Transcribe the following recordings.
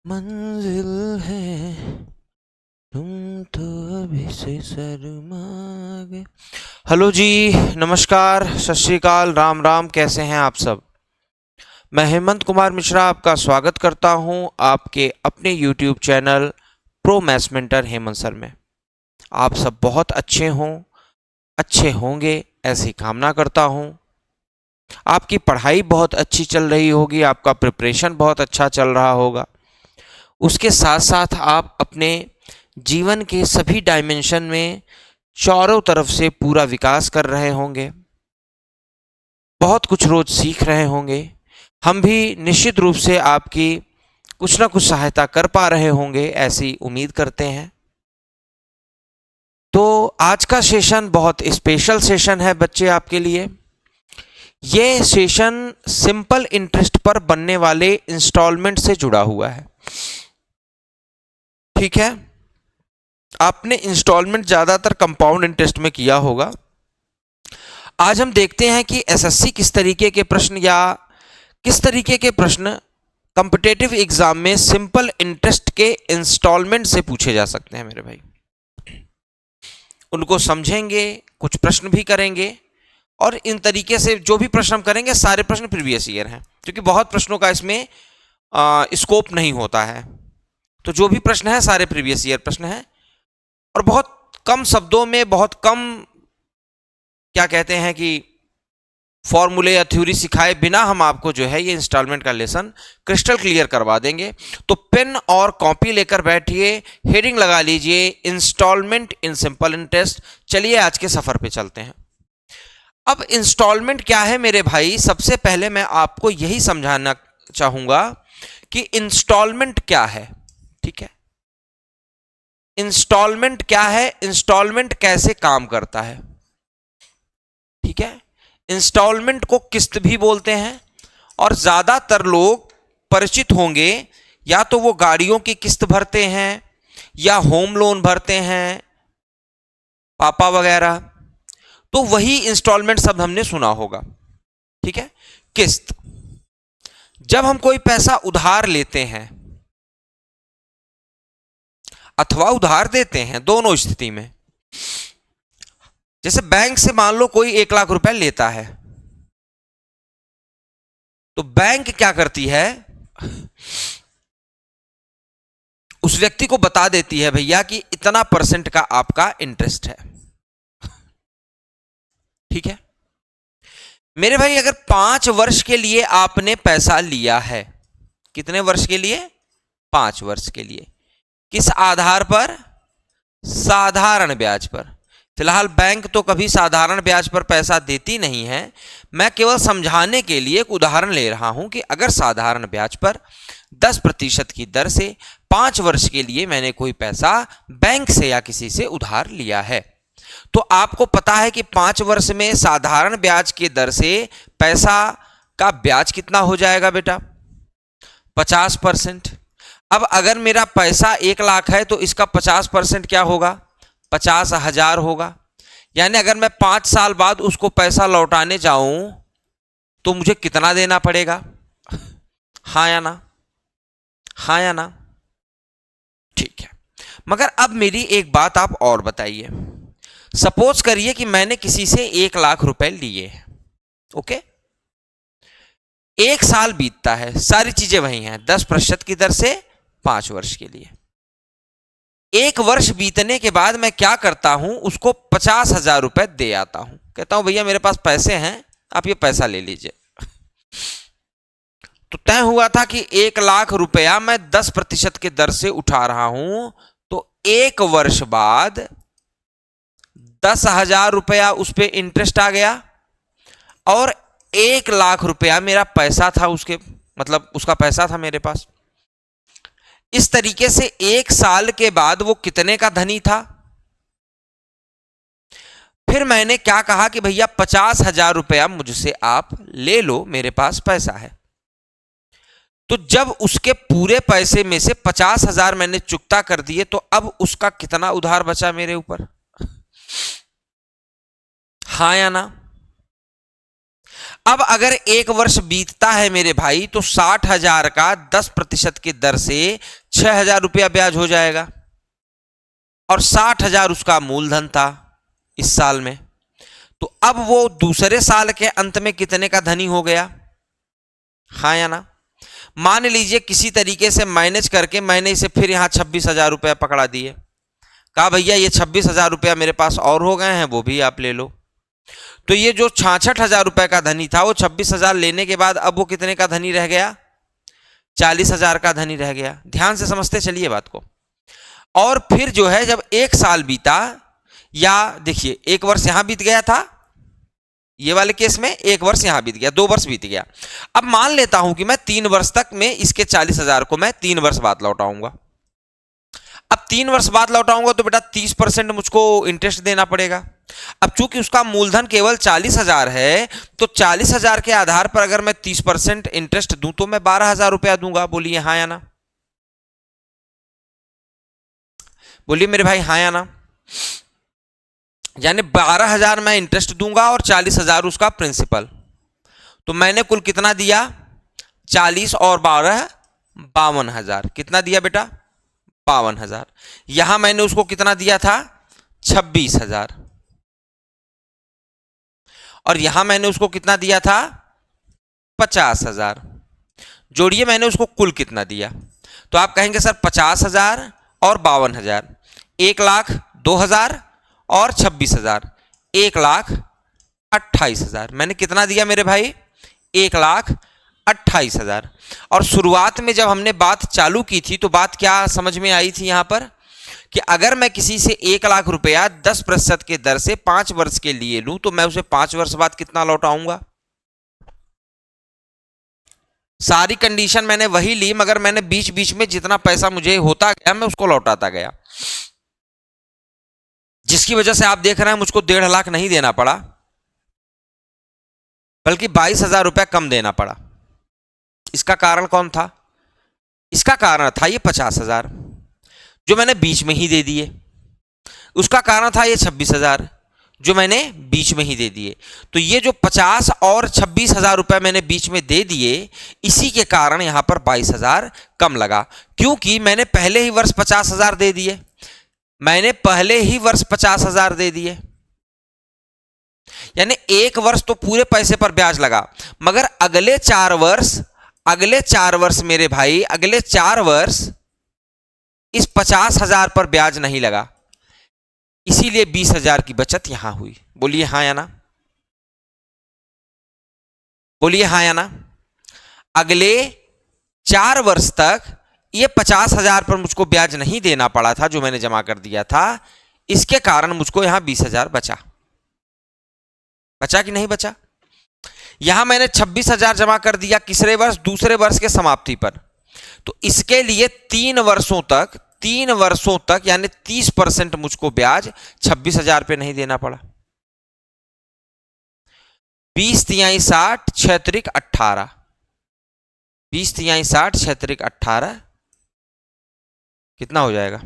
मंजिल है तुम तो अभी से शर्मा गए। हेलो जी, नमस्कार, सत श्री अकाल, राम राम। कैसे हैं आप सब? मैं हेमंत कुमार मिश्रा आपका स्वागत करता हूं आपके अपने YouTube channel pro maths mentor Hemant sir में। आप सब बहुत अच्छे हों, अच्छे होंगे ऐसी कामना करता हूं। आपकी पढ़ाई बहुत अच्छी चल रही होगी, आपका प्रिपरेशन बहुत अच्छा चल रहा होगा। उसके साथ साथ आप अपने जीवन के सभी डायमेंशन में चारों तरफ से पूरा विकास कर रहे होंगे, बहुत कुछ रोज सीख रहे होंगे। हम भी निश्चित रूप से आपकी कुछ ना कुछ सहायता कर पा रहे होंगे, ऐसी उम्मीद करते हैं। तो आज का सेशन बहुत स्पेशल सेशन है बच्चे आपके लिए। ये सेशन सिंपल इंटरेस्ट पर बनने वाले इंस्टॉलमेंट से जुड़ा हुआ है। ठीक है, आपने इंस्टॉलमेंट ज्यादातर कंपाउंड इंटरेस्ट में किया होगा। आज हम देखते हैं कि एसएससी किस तरीके के प्रश्न या किस तरीके के प्रश्न कॉम्पिटिटिव एग्जाम में सिंपल इंटरेस्ट के इंस्टॉलमेंट से पूछे जा सकते हैं मेरे भाई। उनको समझेंगे, कुछ प्रश्न भी करेंगे, और इन तरीके से जो भी प्रश्न हम करेंगे सारे प्रश्न प्रीवियस ईयर हैं, क्योंकि बहुत प्रश्नों का इसमें स्कोप नहीं होता है। तो जो भी प्रश्न है सारे प्रीवियस ईयर प्रश्न हैं, और बहुत कम शब्दों में, बहुत कम क्या कहते हैं कि फॉर्मूले या थ्योरी सिखाए बिना हम आपको जो है ये इंस्टॉलमेंट का लेसन क्रिस्टल क्लियर करवा देंगे। तो पेन और कॉपी लेकर बैठिए, हेडिंग लगा लीजिए, इंस्टॉलमेंट इन सिंपल इंटरेस्ट। चलिए आज के सफर पे चलते हैं। अब इंस्टॉलमेंट क्या है मेरे भाई? सबसे पहले मैं आपको यही समझाना चाहूंगा कि इंस्टॉलमेंट क्या है। ठीक है, इंस्टॉलमेंट क्या है, इंस्टॉलमेंट कैसे काम करता है। ठीक है, इंस्टॉलमेंट को किस्त भी बोलते हैं, और ज्यादातर लोग परिचित होंगे, या तो वो गाड़ियों की किस्त भरते हैं या होम लोन भरते हैं, पापा वगैरह, तो वही इंस्टॉलमेंट शब्द हमने सुना होगा। ठीक है, किस्त। जब हम कोई पैसा उधार लेते हैं अथवा उधार देते हैं, दोनों स्थिति में, जैसे बैंक से मान लो कोई 1 लाख रुपए लेता है, तो बैंक क्या करती है, उस व्यक्ति को बता देती है भैया कि इतना परसेंट का आपका इंटरेस्ट है। ठीक है मेरे भाई, अगर 5 वर्ष के लिए आपने पैसा लिया है, कितने वर्ष के लिए? 5 वर्ष के लिए। किस आधार पर? साधारण ब्याज पर। फिलहाल बैंक तो कभी साधारण ब्याज पर पैसा देती नहीं है। मैं केवल समझाने के लिए एक उदाहरण ले रहा हूं कि अगर साधारण ब्याज पर 10% की दर से 5 वर्ष के लिए मैंने कोई पैसा बैंक से या किसी से उधार लिया है, तो आपको पता है कि 5 वर्ष में साधारण ब्याज की दर से पैसा का ब्याज कितना हो जाएगा बेटा? 50%। अब अगर मेरा पैसा 1 लाख है तो इसका 50% क्या होगा? 50,000 होगा। यानी अगर मैं 5 साल बाद उसको पैसा लौटाने जाऊं तो मुझे कितना देना पड़ेगा? हाँ या ना? हाँ या ना? ठीक है, मगर अब मेरी एक बात आप और बताइए। सपोज करिए कि मैंने किसी से 1 लाख रुपए लिए हैं। ओके, 1 साल बीतता है, सारी चीजें वही हैं, 10% की दर से 5 वर्ष के लिए। 1 वर्ष बीतने के बाद मैं क्या करता हूं, उसको 50,000 रुपए दे आता हूं। कहता हूं भैया मेरे पास पैसे हैं, आप ये पैसा ले लीजिए। तो तय हुआ था कि 1 लाख रुपया मैं 10% की दर से उठा रहा हूं, तो 1 वर्ष बाद 10,000 रुपया उस पर इंटरेस्ट आ गया, और 1 लाख रुपया मेरा पैसा था, उसके मतलब उसका पैसा था मेरे पास। इस तरीके से 1 साल के बाद वो कितने का धनी था? फिर मैंने क्या कहा कि भैया 50,000 रुपया मुझसे आप ले लो, मेरे पास पैसा है। तो जब उसके पूरे पैसे में से 50,000 मैंने चुकता कर दिए, तो अब उसका कितना उधार बचा मेरे ऊपर? हाँ या ना? अब अगर एक वर्ष बीतता है मेरे भाई तो 60,000 का 10% की दर से 6,000 रुपया ब्याज हो जाएगा, और 60,000 उसका मूलधन था इस साल में। तो अब वो दूसरे साल के अंत में कितने का धनी हो गया, हाँ या ना? मान लीजिए किसी तरीके से मैनेज करके मैंने इसे फिर यहां 26,000 रुपया पकड़ा दिए, कहा भैया ये 26,000 रुपया मेरे पास और हो गए हैं, वो भी आप ले लो। तो ये जो 66,000 रुपए का धनी था वो 26,000 लेने के बाद अब वो कितने का धनी रह गया, 40,000 का धनी रह गया। ध्यान से समझते चलिए बात को। और फिर जो है जब एक साल बीता, या देखिए एक वर्ष यहां बीत गया था, ये वाले केस में एक वर्ष यहां बीत गया, 2 वर्ष बीत गया। अब मान लेता हूं कि मैं 3 वर्ष तक में इसके 40,000 को मैं 3 वर्ष बाद लौटाऊंगा। अब 3 वर्ष बाद लौटाऊंगा तो बेटा 30% मुझको इंटरेस्ट देना पड़ेगा। अब चूंकि उसका मूलधन केवल 40,000 है, तो 40,000 के आधार पर अगर मैं 30% इंटरेस्ट दूं तो मैं 12,000 रुपया दूंगा। बोलिए हाँ या ना, बोलिए मेरे भाई हाँ या ना। यानी 12,000 मैं इंटरेस्ट दूंगा और 40,000 उसका प्रिंसिपल। तो मैंने कुल कितना दिया, 40 और 12 52,000। कितना दिया बेटा, 52,000। यहां मैंने उसको कितना दिया था, 26,000। और यहां मैंने उसको कितना दिया था, 50,000। जोड़िए मैंने उसको कुल कितना दिया, तो आप कहेंगे सर 50,000 और 52,000, 1,02,000 और 26,000, 1,28,000। मैंने कितना दिया मेरे भाई, 1,28,000। और शुरुआत में जब हमने बात चालू की थी तो बात क्या समझ में आई थी यहां पर, कि अगर मैं किसी से 1,00,000 रुपया 10% के दर से 5 वर्ष के लिए लूं तो मैं उसे 5 वर्ष बाद कितना लौटाऊंगा। सारी कंडीशन मैंने वही ली, मगर मैंने बीच बीच में जितना पैसा मुझे होता गया मैं उसको लौटाता गया, जिसकी वजह से आप देख रहे हैं मुझको 1.5 लाख नहीं देना पड़ा, बल्कि 22,000 रुपया कम देना पड़ा। इसका कारण कौन था, इसका कारण था ये 50,000 जो मैंने बीच में ही दे दिए। उसका कारण था ये 26,000 जो मैंने बीच में ही दे दिए। तो ये जो 50 और 26,000 रुपए मैंने बीच में दे दिए, इसी के कारण यहां पर 22,000 कम लगा, क्योंकि मैंने पहले ही वर्ष 50,000 दे दिए, मैंने पहले ही वर्ष 50,000 दे दिए। यानी एक वर्ष तो पूरे पैसे पर ब्याज लगा, मगर अगले 4 वर्ष मेरे भाई, अगले 4 वर्ष इस 50,000 पर ब्याज नहीं लगा, इसीलिए 20,000 की बचत यहां हुई। बोलिए हाँ या ना, बोलिए हाँ या ना। अगले 4 वर्ष तक ये 50,000 पर मुझको ब्याज नहीं देना पड़ा था जो मैंने जमा कर दिया था, इसके कारण मुझको यहां 20,000 बचा। बचा कि नहीं बचा। यहां मैंने 26,000 जमा कर दिया किसरे वर्ष, दूसरे वर्ष के समाप्ति पर। तो इसके लिए 3 वर्षों तक यानी 30% मुझको ब्याज 26,000 पे नहीं देना पड़ा। 20 तिहाई 60 6 त्रिक 18, 20 तिहाई 60 6 त्रिक 18 कितना हो जाएगा,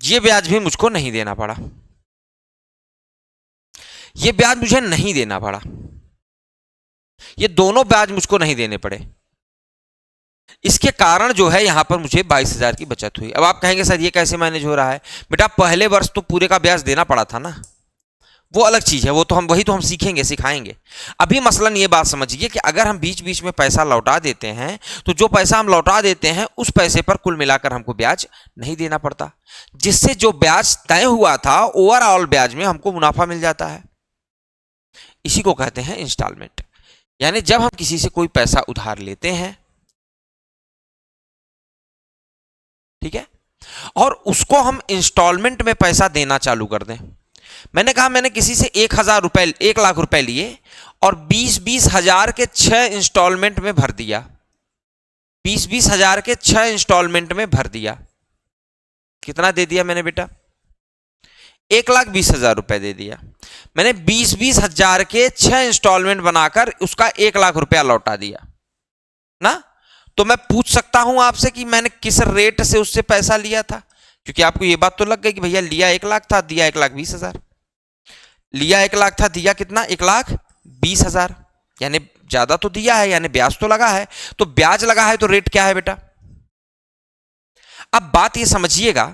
ये ब्याज भी मुझको नहीं देना पड़ा, ये ब्याज मुझे नहीं देना पड़ा, ये दोनों ब्याज मुझको नहीं देने पड़े। इसके कारण जो है यहां पर मुझे 22,000 की बचत हुई। अब आप कहेंगे सर ये कैसे मैनेज हो रहा है, बेटा पहले वर्ष तो पूरे का ब्याज देना पड़ा था ना, वो अलग चीज है, वो तो हम सीखेंगे सिखाएंगे। अभी मसलन ये बात समझिए कि अगर हम बीच बीच में पैसा लौटा देते हैं तो जो पैसा हम लौटा देते हैं उस पैसे पर कुल मिलाकर हमको ब्याज नहीं देना पड़ता, जिससे जो ब्याज तय हुआ था ओवरऑल ब्याज में हमको मुनाफा मिल जाता है। इसी को कहते हैं इंस्टॉलमेंट। यानी जब हम किसी से कोई पैसा उधार लेते हैं, ठीक है, और उसको हम इंस्टॉलमेंट में पैसा देना चालू कर दें। मैंने कहा मैंने किसी से 1,00,000 रुपए लिए और 20-20 हजार के 6 इंस्टॉलमेंट में भर दिया, 20-20 हजार के 6 इंस्टॉलमेंट में भर दिया। कितना दे दिया मैंने बेटा, 1,20,000 रुपए दे दिया। मैंने 20-20 हजार के 6 इंस्टॉलमेंट बनाकर उसका 1,00,000 रुपया लौटा दिया ना। तो मैं पूछ सकता हूं आपसे कि मैंने किस रेट से उससे पैसा लिया था, क्योंकि आपको ये बात तो लग गई कि भैया लिया 1,00,000 था, दिया 1,20,000। लिया 1,00,000 था, दिया कितना? 1,20,000, यानी ज्यादा तो दिया है, यानी ब्याज तो लगा है। तो ब्याज लगा है तो रेट क्या है बेटा? अब बात ये समझिएगा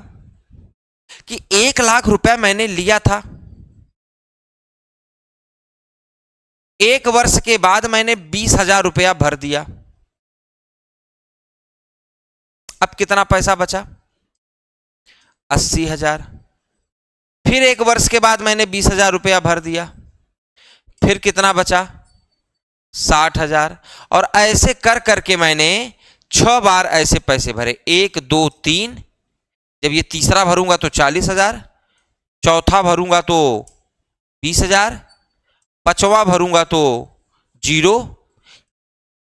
कि 1,00,000 रुपया मैंने लिया था, 1 वर्ष के बाद मैंने 20,000 रुपया भर दिया। अब कितना पैसा बचा? 80,000। फिर 1 वर्ष के बाद मैंने 20,000 रुपया भर दिया, फिर कितना बचा? 60,000। और ऐसे कर करके मैंने 6 बार ऐसे पैसे भरे, 1 2 3। जब ये तीसरा भरूंगा तो 40,000, चौथा भरूंगा तो 20,000, पांचवा भरूंगा तो 0,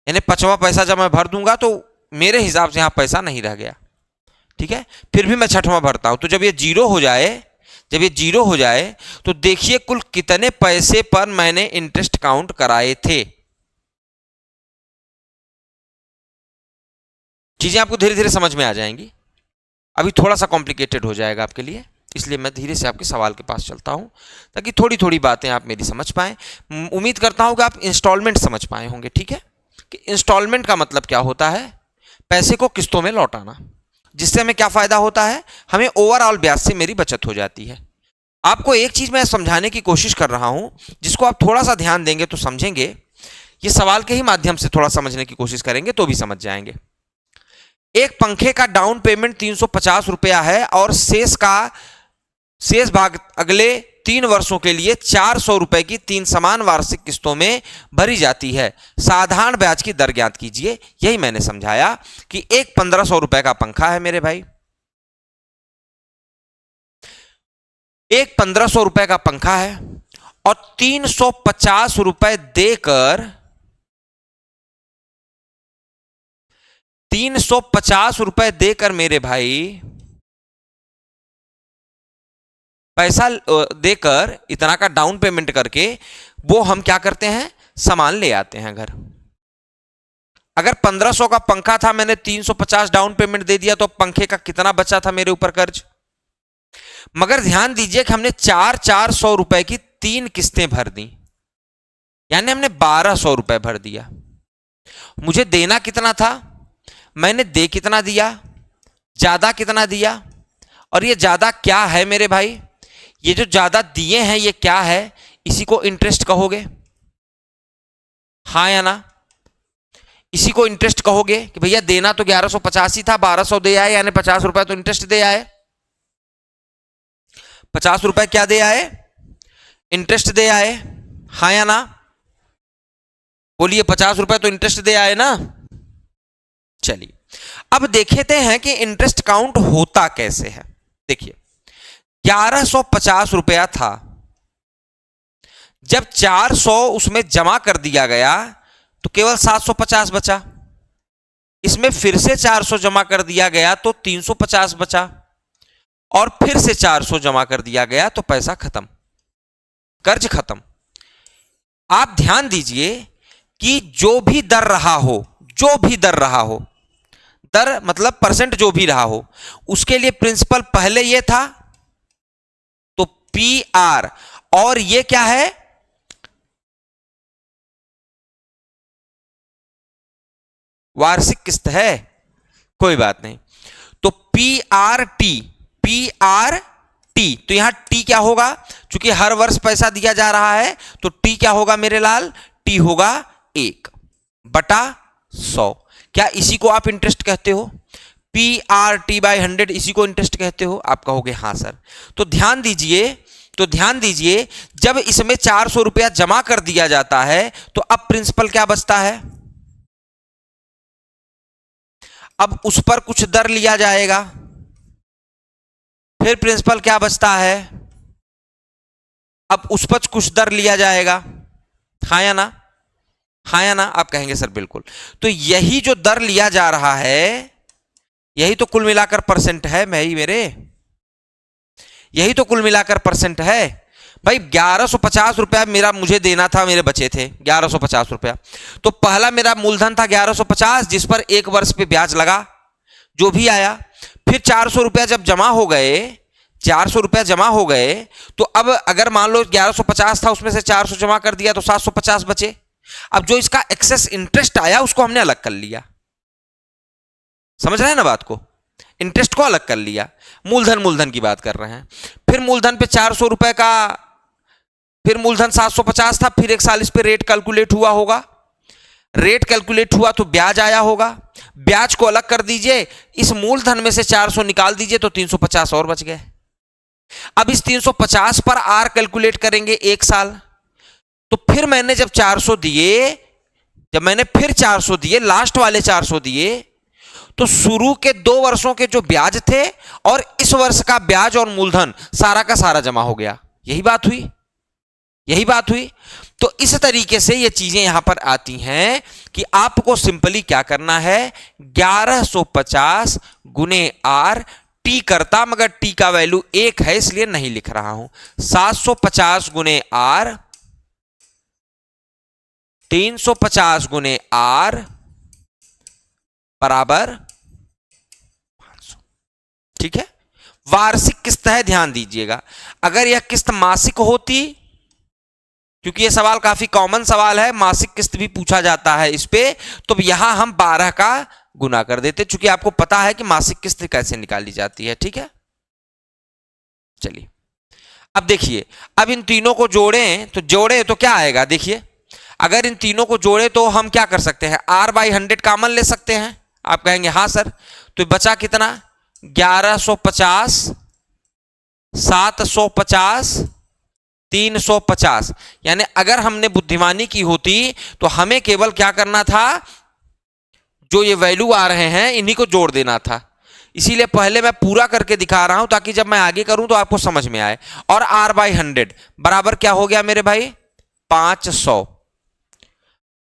यानी पांचवा पैसा जब मैं भर दूंगा तो मेरे हिसाब से यहां पैसा नहीं रह गया। ठीक है, फिर भी मैं छठवां भरता हूं, तो जब ये 0 हो जाए, जब ये 0 हो जाए तो देखिए कुल कितने पैसे पर मैंने इंटरेस्ट काउंट कराए थे। चीजें आपको धीरे धीरे समझ में आ जाएंगी, अभी थोड़ा सा कॉम्प्लिकेटेड हो जाएगा आपके लिए, इसलिए मैं धीरे से आपके सवाल के पास चलता हूं ताकि थोड़ी थोड़ी बातें आप मेरी समझ पाएं। उम्मीद करता हूं कि आप इंस्टॉलमेंट समझ पाए होंगे। ठीक है, कि इंस्टॉलमेंट का मतलब क्या होता है? पैसे को किस्तों में लौटाना। जिससे हमें क्या फायदा होता है? हमें ओवरऑल ब्याज से मेरी बचत हो जाती है। आपको एक चीज मैं समझाने की कोशिश कर रहा हूं, जिसको आप थोड़ा सा ध्यान देंगे तो समझेंगे, ये सवाल के ही माध्यम से थोड़ा समझने की कोशिश करेंगे तो भी समझ जाएंगे। एक पंखे का डाउन पेमेंट 350 रुपया है और शेष भाग अगले 3 वर्षों के लिए 400 रुपए की 3 समान वार्षिक किस्तों में भरी जाती है। साधारण ब्याज की दर ज्ञात कीजिए। यही मैंने समझाया कि एक 1,500 रुपए का पंखा है मेरे भाई, एक 1,500 रुपए का पंखा है और 350 रुपए देकर 350 रुपए देकर मेरे भाई पैसा देकर, इतना का डाउन पेमेंट करके वो हम क्या करते हैं? सामान ले आते हैं घर। अगर 1,500 का पंखा था, मैंने 350 डाउन पेमेंट दे दिया, तो पंखे का कितना बचा था मेरे ऊपर कर्ज? मगर ध्यान दीजिए कि हमने 400 रुपए की 3 किस्तें भर दी, यानी हमने 1,200 रुपए भर दिया। मुझे देना कितना था? मैंने दे कितना दिया? ज्यादा कितना दिया? और ये ज्यादा क्या है मेरे भाई? ये जो ज्यादा दिए हैं ये क्या है? इसी को इंटरेस्ट कहोगे, हाँ या ना? इसी को इंटरेस्ट कहोगे कि भैया देना तो 1185 था, 1,200 दे आए, यानी 50 रुपए तो इंटरेस्ट दे आए। 50 रुपए क्या दे आए? इंटरेस्ट दे आए, हाँ या ना? बोलिए, 50 रुपए तो इंटरेस्ट दे आए ना? चलिए अब देखते हैं कि इंटरेस्ट काउंट होता कैसे है। देखिए, 1,150 रुपया था, जब 400 उसमें जमा कर दिया गया तो केवल 750 बचा। इसमें फिर से 400 जमा कर दिया गया तो 350 बचा, और फिर से 400 जमा कर दिया गया तो पैसा खत्म, कर्ज खत्म। आप ध्यान दीजिए कि जो भी दर रहा हो, जो भी दर रहा हो, दर मतलब परसेंट जो भी रहा हो, उसके लिए प्रिंसिपल पहले ये था तो PR, और ये क्या है? वार्षिक किस्त है, कोई बात नहीं। तो PRT, PRT, तो यहां T क्या होगा? क्योंकि हर वर्ष पैसा दिया जा रहा है तो T क्या होगा मेरे लाल? T होगा 1/100। क्या इसी को आप इंटरेस्ट कहते हो? PRT/100 इसी को इंटरेस्ट कहते हो? आप कहोगे हाँ सर। तो ध्यान दीजिए, जब इसमें 400 रुपया जमा कर दिया जाता है तो अब प्रिंसिपल क्या बचता है? अब उस पर कुछ दर लिया जाएगा, फिर प्रिंसिपल क्या बचता है? अब उस पर कुछ दर लिया जाएगा, हाँ या ना? हाँ या ना? आप कहेंगे सर बिल्कुल। तो यही जो दर लिया जा रहा है, यही तो कुल मिलाकर परसेंट है, यही तो कुल मिलाकर परसेंट है। भाई 1150 रुपया मेरा मुझे देना था, मेरे बचे थे 1150 रुपया। तो पहला मेरा मूलधन था 1150, जिस पर 1 वर्ष पे ब्याज लगा, जो भी आया। फिर 400 रुपया जब जमा हो गए, 400 रुपया जमा हो गए, तो अब अगर मान लो 1150 था, उसमें से 400 जमा कर दिया तो 750 बचे। अब जो इसका एक्सेस इंटरेस्ट आया उसको हमने अलग कर लिया। समझ रहे हैं ना बात को? इंटरेस्ट को अलग कर लिया। मूलधन मूलधन की बात कर रहे हैं। फिर मूलधन पे 400 रुपए का, फिर मूलधन 750 था, फिर 1 साल इस पे रेट कैलकुलेट हुआ होगा। रेट कैलकुलेट हुआ तो ब्याज आया होगा। ब्याज को अलग कर दीजिए, इस मूलधन में से 400 निकाल दीजिए तो 350 और बच गए। अब इस 350 पर आर कैलकुलेट करेंगे 1 साल। तो फिर मैंने जब 400 दिए, जब मैंने फिर 400 दिए, लास्ट वाले 400 दिए, तो शुरू के 2 वर्षों के जो ब्याज थे और इस वर्ष का ब्याज और मूलधन सारा का सारा जमा हो गया। यही बात हुई, यही बात हुई। तो इस तरीके से ये चीजें यहां पर आती हैं कि आपको सिंपली क्या करना है, 1150 गुने आर, टी करता मगर टी का वैल्यू 1 है इसलिए नहीं लिख रहा हूं। 750 गुने आर, 350 गुने आर बराबर 500। ठीक है, वार्षिक किस्त है, ध्यान दीजिएगा। अगर यह किस्त मासिक होती, क्योंकि यह सवाल काफी कॉमन सवाल है, मासिक किस्त भी पूछा जाता है इस पे, तो यहां हम 12 का गुना कर देते, क्योंकि आपको पता है कि मासिक किस्त कैसे निकाली जाती है। ठीक है, चलिए अब देखिए, अब इन तीनों को जोड़ें तो क्या आएगा, देखिए अगर इन तीनों को जोड़े तो हम क्या कर सकते हैं, R/100 कॉमन ले सकते हैं। आप कहेंगे हाँ सर, तो बचा कितना, 1150, 750, 350। यानी अगर हमने बुद्धिमानी की होती तो हमें केवल क्या करना था, जो ये वैल्यू आ रहे हैं इन्हीं को जोड़ देना था। इसीलिए पहले मैं पूरा करके दिखा रहा हूं ताकि जब मैं आगे करूं तो आपको समझ में आए। और R/100 बराबर क्या हो गया मेरे भाई, 500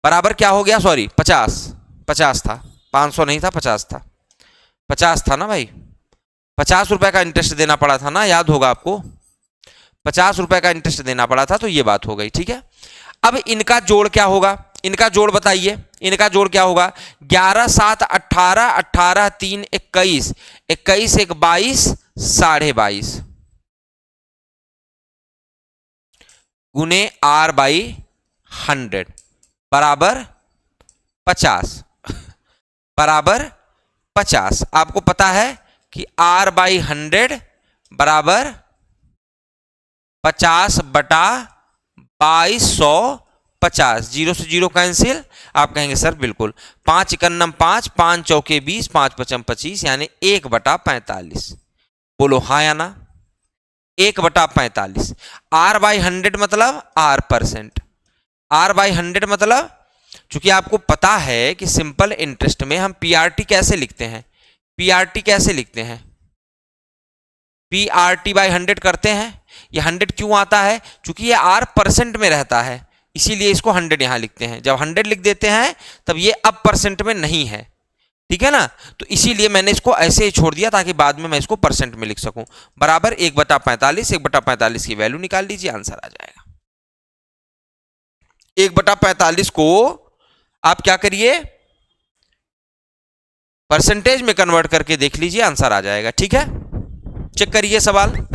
बराबर क्या हो गया, सॉरी 50, 50 था, 500 नहीं था, 50 था, 50 था ना भाई। 50 रुपए का इंटरेस्ट देना पड़ा था ना, याद होगा आपको, 50 रुपए का इंटरेस्ट देना पड़ा था, तो ये बात हो गई। ठीक है, अब इनका जोड़ क्या होगा, इनका जोड़ बताइए, इनका जोड़ क्या होगा, 11 7 18, 18 3 21, 21 1 22, 22.5 गुने R/100 बराबर 50, बराबर 50। आपको पता है कि R/100 बराबर 50/2250, जीरो से जीरो कैंसिल। आप कहेंगे सर बिल्कुल, 5 इकन्नम 5, 5 चौके 20, 5 पचम 25, यानी 1/45। बोलो हाँ या ना, 1/45। R/100 मतलब R%, R/100 मतलब, चूंकि आपको पता है कि सिंपल इंटरेस्ट में हम पीआरटी कैसे लिखते हैं, पीआरटी कैसे लिखते हैं, P/100 करते हैं। ये 100 क्यों आता है, क्योंकि ये R% में रहता है, इसीलिए इसको 100 यहां लिखते हैं। जब 100 लिख देते हैं तब ये अब परसेंट में नहीं है, ठीक है ना, तो इसीलिए मैंने इसको ऐसे ही छोड़ दिया ताकि बाद में मैं इसको परसेंट में लिख सकूं। बराबर 1/45, 1/45 की वैल्यू निकाल लीजिए, आंसर आ जाएगा। 1/45 को आप क्या करिए, परसेंटेज में कन्वर्ट करके देख लीजिए, आंसर आ जाएगा। ठीक है, चेक करिए सवाल।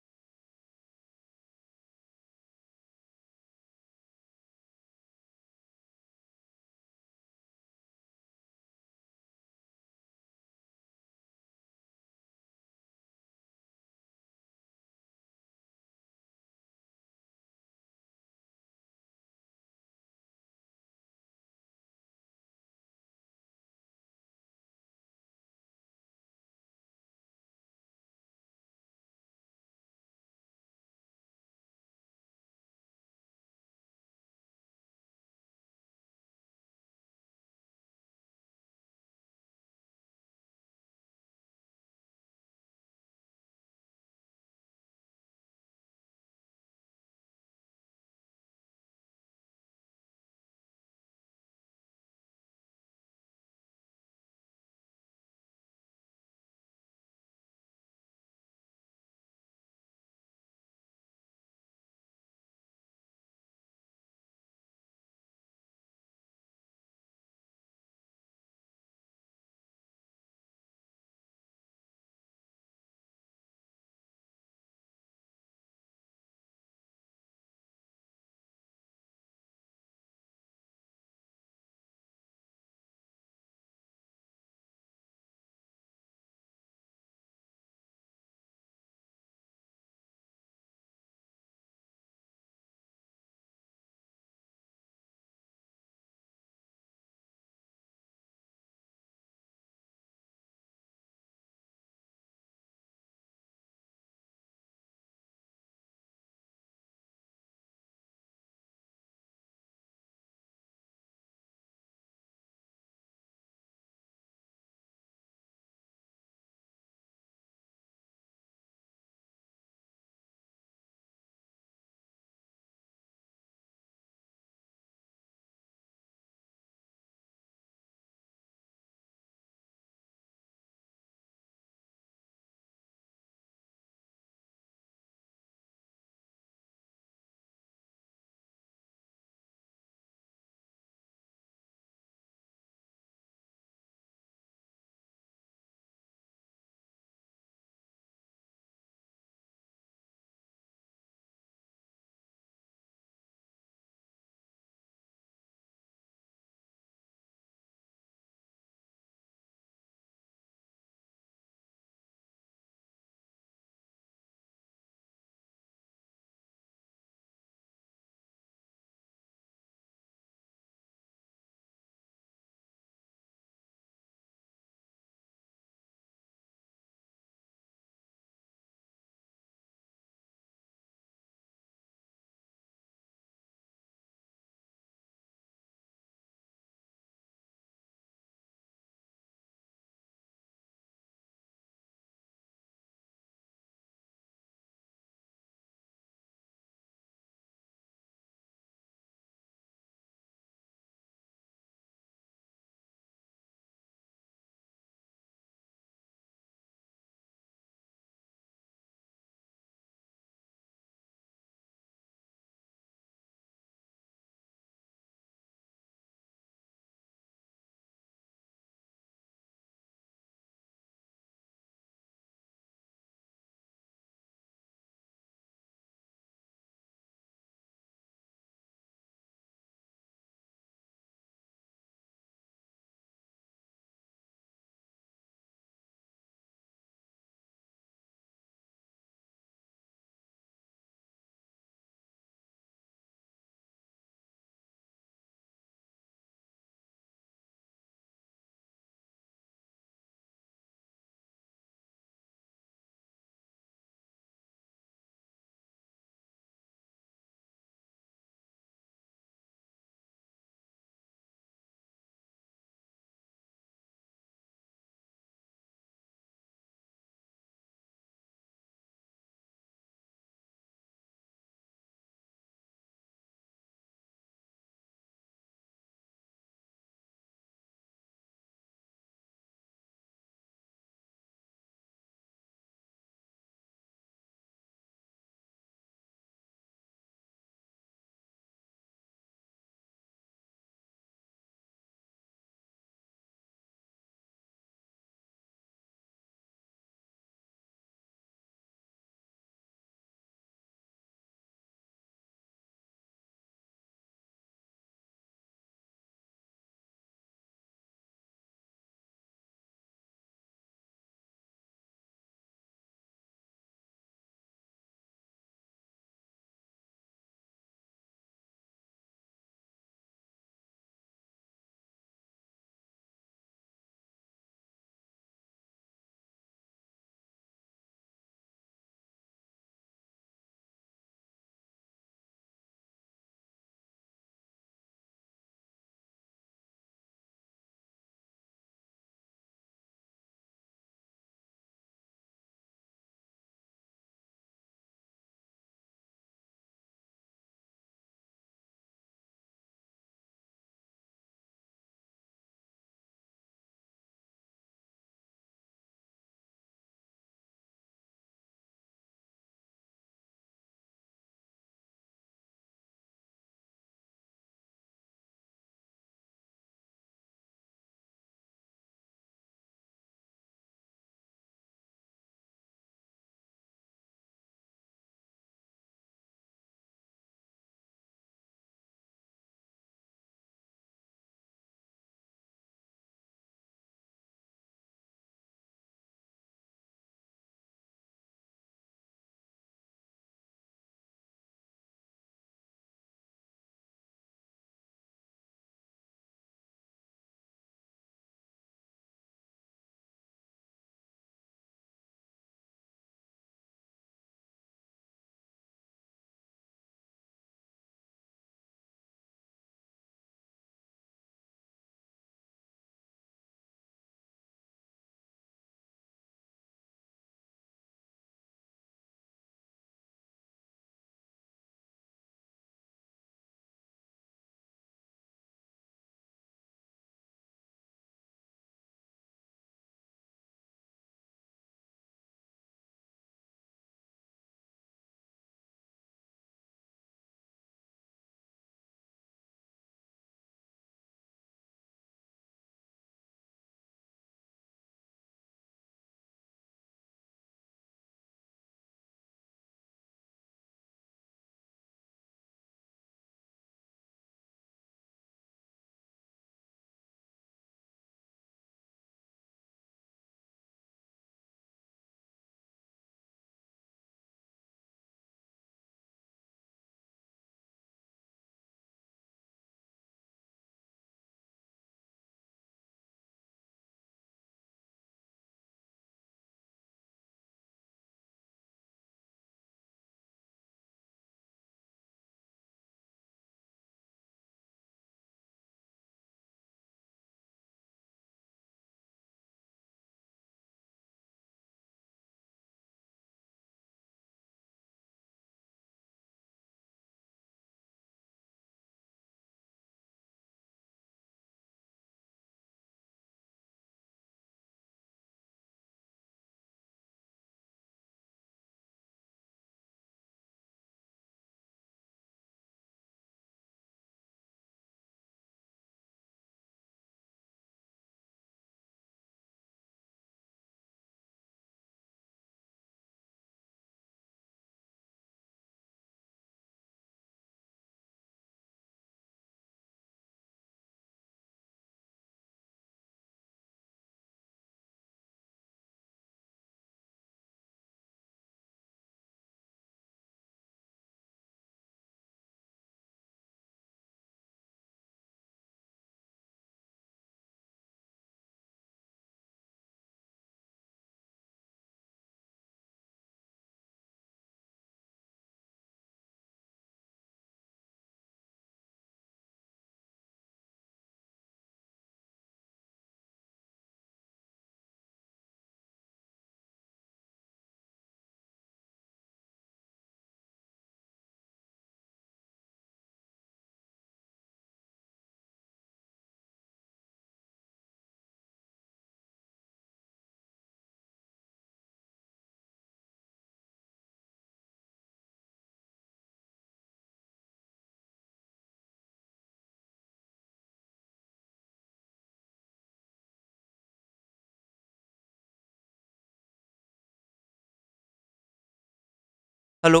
Hello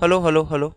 hello hello hello.